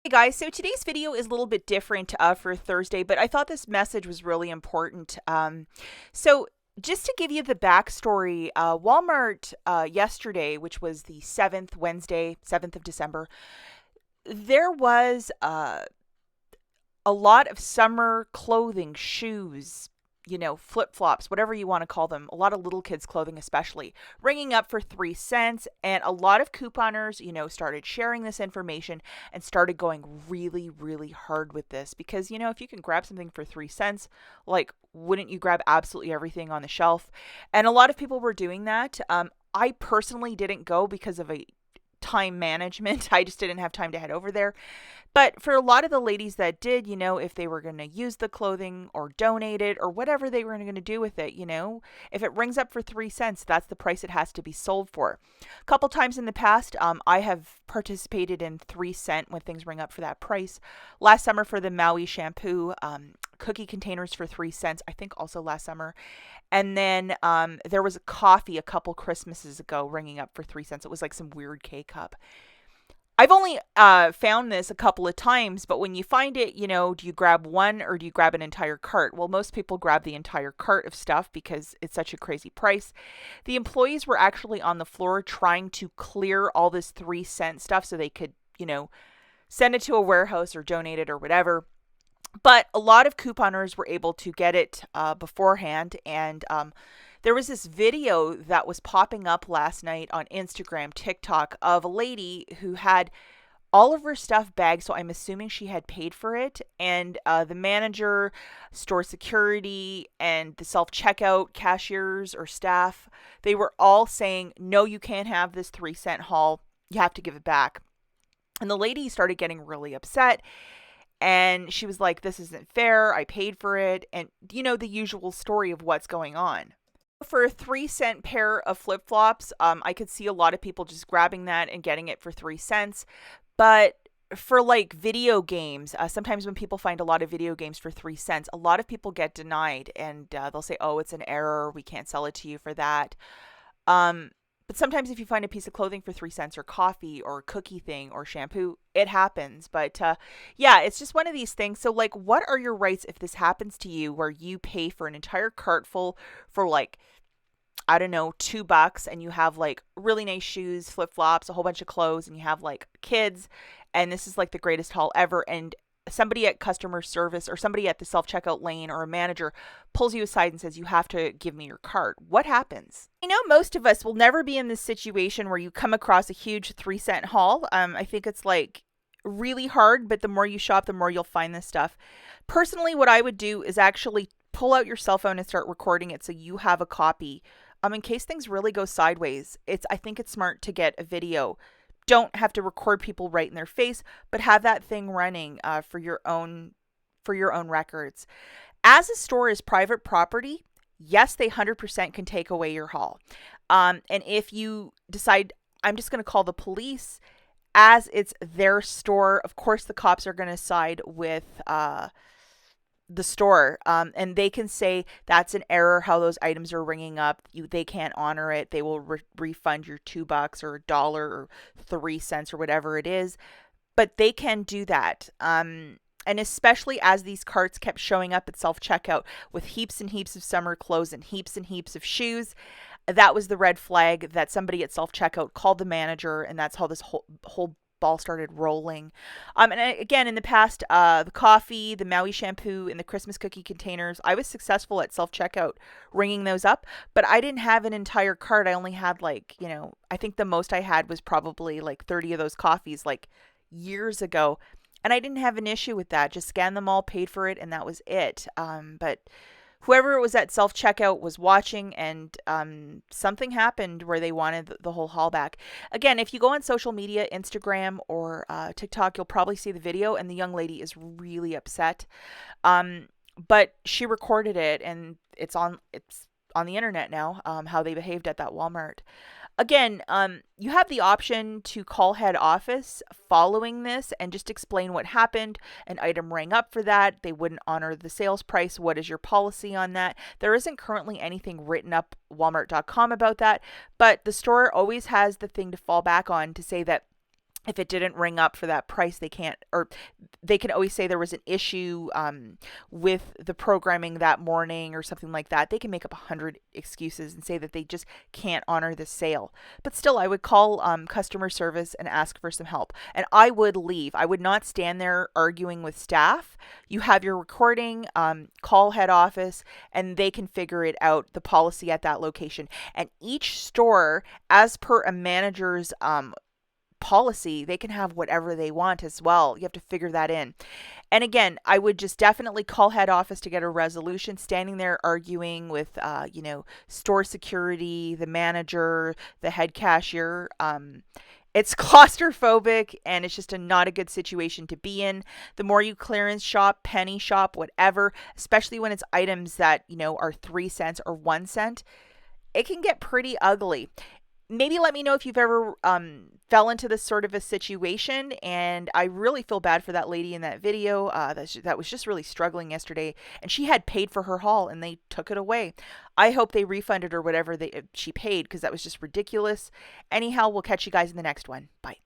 Hey guys, so today's video is a little bit different for Thursday, but I thought this message was really important. So just to give you the backstory, Walmart yesterday, which was the 7th, Wednesday, 7th of December, there was a lot of summer clothing, shoes, flip flops, whatever you want to call them, a lot of little kids' clothing, especially, ringing up for 3 cents. And a lot of couponers, started sharing this information and started going really, really hard with this because, if you can grab something for 3 cents, like, wouldn't you grab absolutely everything on the shelf? And a lot of people were doing that. I personally didn't go because of a time management. I just didn't have time to head over there. But for a lot of the ladies that did, if they were going to use the clothing or donate it or whatever they were going to do with it, if it rings up for 3 cents, that's the price it has to be sold for. A couple times in the past, I have participated in 3 cent when things ring up for that price. Last summer for the Maui shampoo, cookie containers for 3 cents, I think also last summer. And then there was a coffee a couple Christmases ago ringing up for 3 cents. It was like some weird K cup. I've only found this a couple of times, but when you find it, do you grab one or do you grab an entire cart? Well, most people grab the entire cart of stuff because it's such a crazy price. The employees were actually on the floor trying to clear all this 3 cent stuff so they could, send it to a warehouse or donate it or whatever. But a lot of couponers were able to get it beforehand, and there was this video that was popping up last night on Instagram, TikTok, of a lady who had all of her stuff bagged, so I'm assuming she had paid for it, and the manager, store security, and the self-checkout cashiers or staff, they were all saying, no, you can't have this 3 cent haul, you have to give it back. And the lady started getting really upset. And she was like, this isn't fair. I paid for it. And, the usual story of what's going on. For a 3 cent pair of flip flops, I could see a lot of people just grabbing that and getting it for 3 cents. But for like video games, sometimes when people find a lot of video games for 3 cents, a lot of people get denied and they'll say, oh, it's an error. We can't sell it to you for that. But sometimes if you find a piece of clothing for 3 cents or coffee or a cookie thing or shampoo, it happens. But yeah, it's just one of these things. So like, what are your rights if this happens to you where you pay for an entire cart full for like, I don't know, $2 and you have like really nice shoes, flip flops, a whole bunch of clothes, and you have like kids, and this is like the greatest haul ever. And somebody at customer service or somebody at the self-checkout lane or a manager pulls you aside and says, you have to give me your card. What happens? I know most of us will never be in this situation where you come across a huge 3 cent haul. I think it's like really hard, but the more you shop, the more you'll find this stuff. Personally, what I would do is actually pull out your cell phone and start recording it so you have a copy. In case things really go sideways, I think it's smart to get a video. Don't have to record people right in their face, but have that thing running for your own records. As a store is private property, yes, they 100% can take away your haul. And if you decide, I'm just going to call the police, as it's their store, of course the cops are going to side with the store, and they can say that's an error how those items are ringing up. They can't honor it. They will refund your $2 or $1 or 3 cents or whatever it is, but they can do that. And especially as these carts kept showing up at self-checkout with heaps and heaps of summer clothes and heaps of shoes, that was the red flag that somebody at self-checkout called the manager, and that's how this whole ball started rolling. And again, in the past, the coffee, the Maui shampoo, and the Christmas cookie containers, I was successful at self-checkout ringing those up, but I didn't have an entire cart. I only had like, I think the most I had was probably like 30 of those coffees like years ago. And I didn't have an issue with that. Just scanned them all, paid for it, and that was it. But whoever was at self-checkout was watching, and something happened where they wanted the whole haul back. Again, if you go on social media, Instagram or TikTok, you'll probably see the video, and the young lady is really upset. But she recorded it, and it's on the internet now, how they behaved at that Walmart. Again, you have the option to call head office following this and just explain what happened. An item rang up for that. They wouldn't honor the sales price. What is your policy on that? There isn't currently anything written up Walmart.com about that, but the store always has the thing to fall back on to say that if it didn't ring up for that price, they can't, or they can always say there was an issue with the programming that morning or something like that. They can make up 100 excuses and say that they just can't honor the sale. But still, I would call customer service and ask for some help. And I would leave. I would not stand there arguing with staff. You have your recording, call head office, and they can figure it out, the policy at that location. And each store, as per a manager's policy, they can have whatever they want as well. You have to figure that in. And again, I would just definitely call head office to get a resolution. Standing there arguing with, store security, the manager, the head cashier, it's claustrophobic and it's just not a good situation to be in. The more you clearance shop, penny shop, whatever, especially when it's items that, are 3 cents or 1 cent, it can get pretty ugly. Maybe let me know if you've ever fell into this sort of a situation. And I really feel bad for that lady in that video that was just really struggling yesterday. And she had paid for her haul and they took it away. I hope they refunded her whatever she paid, because that was just ridiculous. Anyhow, we'll catch you guys in the next one. Bye.